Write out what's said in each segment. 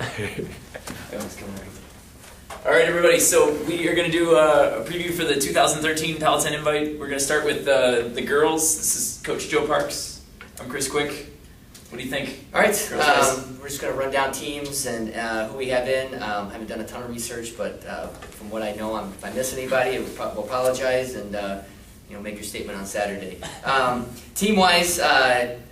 All right, everybody. So we are going to do a preview for the 2013 Palatine Invite. We're going to start with the girls. This is Coach Joe Parks. I'm Chris Quick. What do you think? All right, we're just going to run down teams and who we have in. I haven't done a ton of research, but from what I know, if I miss anybody, we'll apologize and make your statement on Saturday. Team-wise,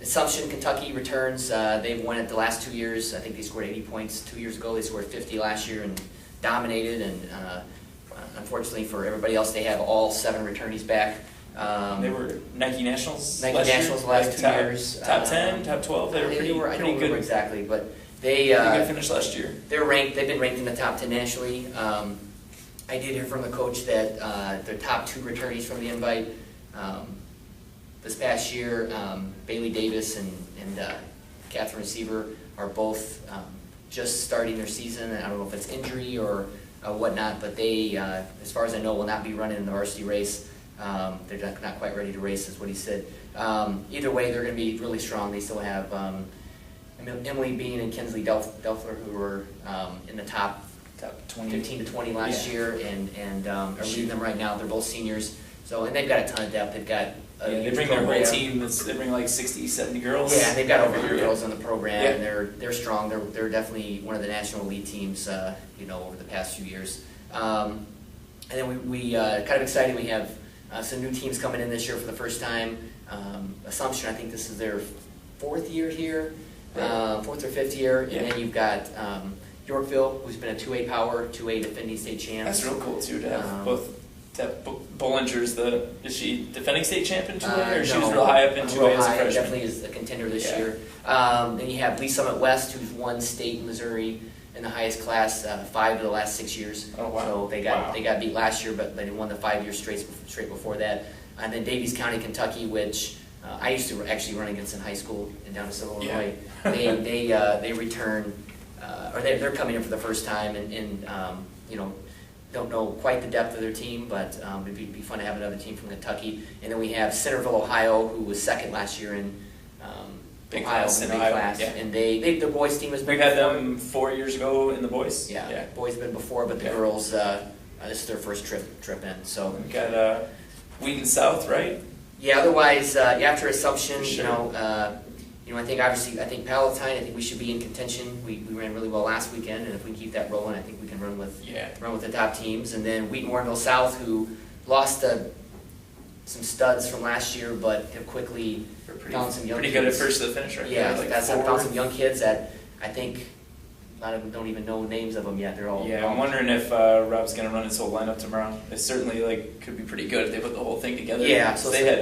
Assumption, Kentucky returns. They've won it the last 2 years. I think they scored 80 points 2 years ago. They scored 50 last year and dominated. And unfortunately for everybody else, they have all 7 returnees back. They were Nike Nationals. Nike Nationals the last 2 years. Top 10, top 12. They were pretty good. I don't remember exactly, but they good finish last year. They're ranked. They've been ranked in the top 10 nationally. I did hear from the coach that their top 2 returnees from the invite this past year, Bailey Davis and Catherine Receiver, are both just starting their season. I don't know if it's injury or whatnot, but they, as far as I know, will not be running in the varsity race. They're not quite ready to race, is what he said. Either way, they're going to be really strong. They still have Emily Bean and Kinsley Delfler, who were in the top 20, 15 to 20 last year, and are leading them right now. They're both seniors, and they've got a ton of depth. They've got they bring their whole team. They bring like 60, 70 girls. Yeah, they've got over 100 girls on the program, and they're strong. They're definitely one of the national elite teams, over the past few years. And then we kind of exciting. We have some new teams coming in this year for the first time. Assumption, I think this is their 4th year here, 4th or 5th year, and then you've got Yorkville, who's been a 2A power, 2A defending state champ. That's real cool too to have both. Bollinger's is she defending state champ in 2A, or she was real high up in 2A as a freshman? Definitely is a contender this year. Then you have Lee Summit West, who's won state in Missouri in the highest class 5 of the last 6 years. Oh wow! So they got beat last year, but they won the 5 years straight before that. And then Davies County, Kentucky, which I used to actually run against in high school in down in Southern Illinois. They return, or they're coming in for the first time, and don't know quite the depth of their team, but it'd be fun to have another team from Kentucky. And then we have Centerville, Ohio, who was 2nd last year in big Ohio, class, in big class. And the boys team has been. We've had them 4 years ago in the boys. Yeah. Boys have been before, but the girls, this is their first trip in. So we got Wheaton South, right? Yeah. Otherwise, after Assumption, sure. I think Palatine. I think we should be in contention. We ran really well last weekend, and if we keep that rolling, I think we can run with the top teams. And then Wheaton-Warrenville South, who lost some studs from last year, but have quickly found some young pretty kids. Good at first to the finish, right? Yeah, like found some young kids that I think a lot of them don't even know names of them yet. They're all I'm wondering if Rob's going to run his whole lineup tomorrow. It certainly could be pretty good if they put the whole thing together. Yeah, so they had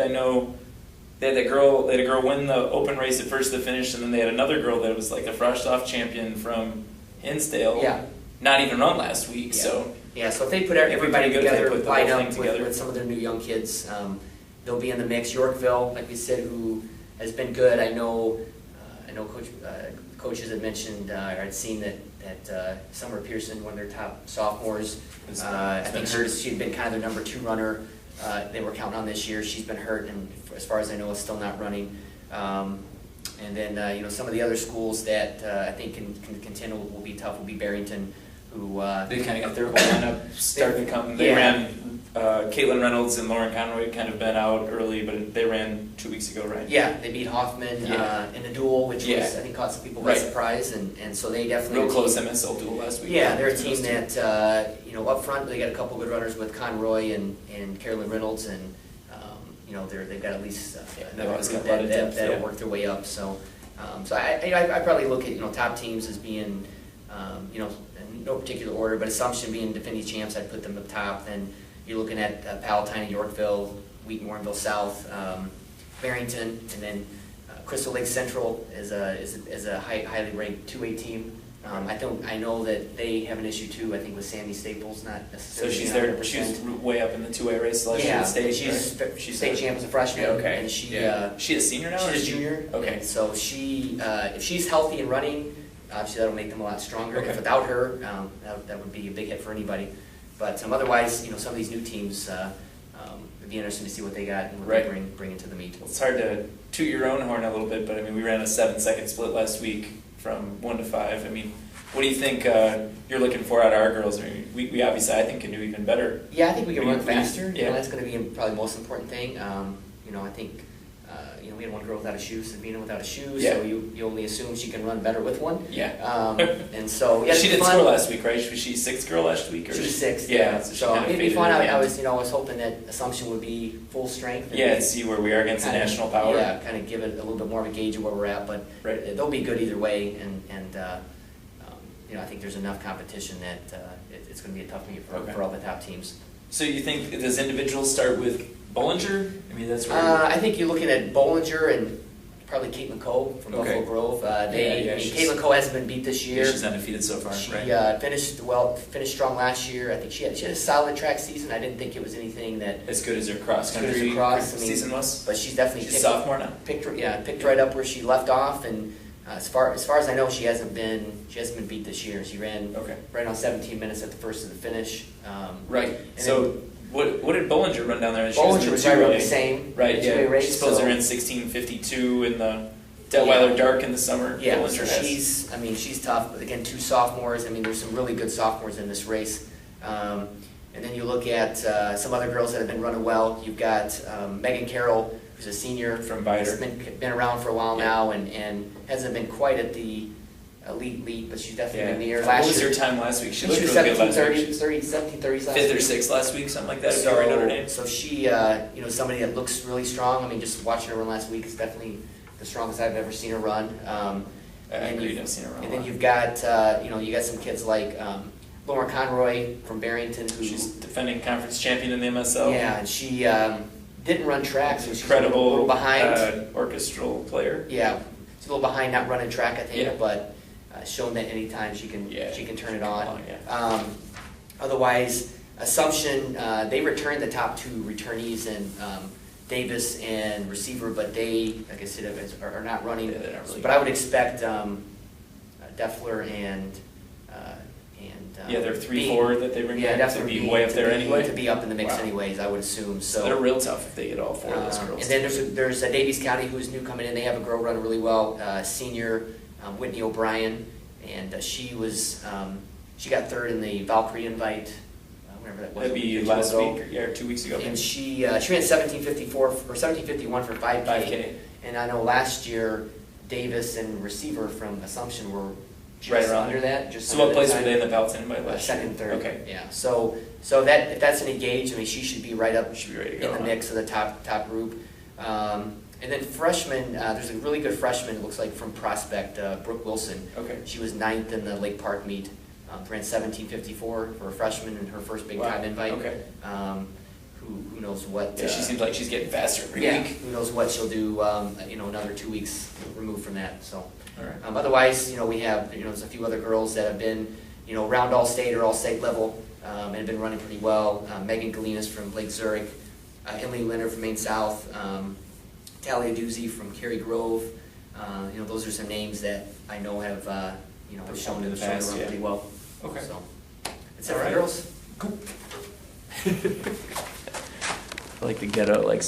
a girl win the open race at first to finish, and then they had another girl that was like a Frostoff champion from Hinsdale. Yeah. Not even run last week, so. Yeah, so if they put everybody together, line up together with some of their new young kids, they'll be in the mix. Yorkville, like we said, who has been good. I know coaches had mentioned, or had seen that Summer Pearson, one of their top sophomores, I think she'd been kind of their number 2 runner. They were counting on this year. She's been hurt, and as far as I know, is still not running. And then some of the other schools that I think can contend will be tough will be Barrington, who they kind of got their whole lineup starting to come. They ran Caitlin Reynolds and Lauren Conroy kind of been out early, but they ran 2 weeks ago, right? Yeah, they beat Hoffman in a duel, which was, I think, caught some people by surprise, and so they definitely real close MSL duel last week. Yeah, they're a team that up front they got a couple good runners with Conroy and Carolyn Reynolds, and they've got at least that'll work their way up. So I probably look at top teams as being in no particular order, but Assumption being defending champs, I'd put them up top. Then you're looking at Palatine and Yorkville, Wheaton-Warrenville South, Barrington, and then Crystal Lake Central is a highly ranked 2A team. I know that they have an issue too. I think with Sandy Staples, not necessarily. So she's there. She's way up in the 2A race last year. State. She's state champ as a freshman. Okay. And she a senior now. She's a junior. Okay. And so if she's healthy and running, obviously that'll make them a lot stronger. Okay. If without her, that would be a big hit for anybody. But otherwise, some of these new teams, it'd be interesting to see what they got and what they bring into the meet. Well, it's hard to toot your own horn a little bit, but we ran a 7-second split last week from 1 to 5. What do you think you're looking for out of our girls? I mean, we obviously, I think, can do even better. Yeah, I think we can run We- faster. yeah. That's going to be probably the most important thing. I think we had one girl without a shoe, Sabina without a shoe, Yeah. so you only assume she can run better with one. Yeah. And so yeah, She it'd be didn't fun. score last week, right? Was she sixth girl last week? Or She was sixth. Yeah. So, she kinda it'd be faded fun. in the I end. was hoping that Assumption would be full strength. And Yeah, and see where we are against the kinda- national power. Yeah, kind of give it a little bit more of a gauge of where we're at, but Right. they'll be good either way. And I think there's enough competition that it's going to be a tough meet Okay. for all the top teams. So you think, does individuals start with Bollinger? I mean, that's where. I think you're looking at Bollinger and probably Kate McCoe from Okay. Buffalo Grove. Yeah, Kate McCoe hasn't been beat this year. Yeah, she's undefeated so far, She right? finished strong last year. I think she had a solid track season. I didn't think it was anything that, As good as her cross As good as country her cross, I mean, season was. but she's definitely She's a sophomore now. picked right up where she left off. And as far as I know, she hasn't been beat this year. She ran Okay. right on 17 minutes at the first of the finish. Right. and So what did Bollinger run down there? She was in Bollinger the was right around the 2A. same. Right. two-way Yeah. race. She's supposed so- to run 16:52 in the Detweiler Dark in the summer. Yeah, Bollinger so has. she's tough, but again, two sophomores. I mean, there's some really good sophomores in this race. And then you look at some other girls that have been running well. You've got Megan Carroll, who's a senior From Biter. Has been around for a while Yeah. now, and hasn't been quite at the elite, but she's definitely been near. What Last was year, her time last week? she looked was really good last 17:30, week. 17:30 last Fifth or week. sixth last week, something like that. If you were in Notre Dame. So she, somebody that looks really strong. I mean, just watching her run last week is definitely the strongest I've ever seen her run. I agree. I've seen her run. And a then lot. you've got, you got some kids like Lauren Conroy from Barrington, who, She's defending conference champion in the MSL. yeah, and she didn't run track, so she's Incredible a little behind. orchestral player. Yeah, she's a little behind, not running track, I think, Yeah. but shown that anytime she can turn it on. Yeah. Otherwise, Assumption, they returned the top two returnees in Davis and receiver, but they, like I said, are not running. Yeah, they're not really But I would expect Deffler and Yeah, they're 3, Dean. 4 that they bring Yeah, back to Deffler be Dean way up to there be- anyway. To be up in the mix Wow. anyways, I would assume, so. They're real tough if they get all 4 of those girls. And then there's Davies County, who's new coming in. They have a girl running really well, senior Whitney O'Brien, and she got third in the Valkyrie Invite, whenever that was. That'd a be week or two last ago. week or 2 weeks ago. And she ran 17:54 or 17:51 for 5K. 5K. And I know last year Davis and receiver from Assumption were just Right around under there. that. Just So under what that place time. were they in the Palatine by last Second, year? third. Okay. Yeah. So that if that's any gauge, I mean, she should be right up Should be ready to in go. the huh? mix of the top group. And then freshman, there's a really good freshman, it looks like, from Prospect, Brooke Wilson. Okay. She was 9th in the Lake Park meet, ran 17:54 for a freshman in her first big Wow. time invite. Okay. Who knows what? Yeah, she seems like she's getting faster every Yeah, week. who knows what she'll do? Another 2 weeks removed from that. So All right. otherwise, we have there's a few other girls that have been around all state or all state level and have been running pretty well. Megan Galinas from Lake Zurich, Emily Leonard from Maine South, Talia Doozy from Cary Grove. Those are some names that I know have have shown in the to past, run yeah. pretty well. Okay. So that's it All for right. girls. Cool. I like the ghetto, like style.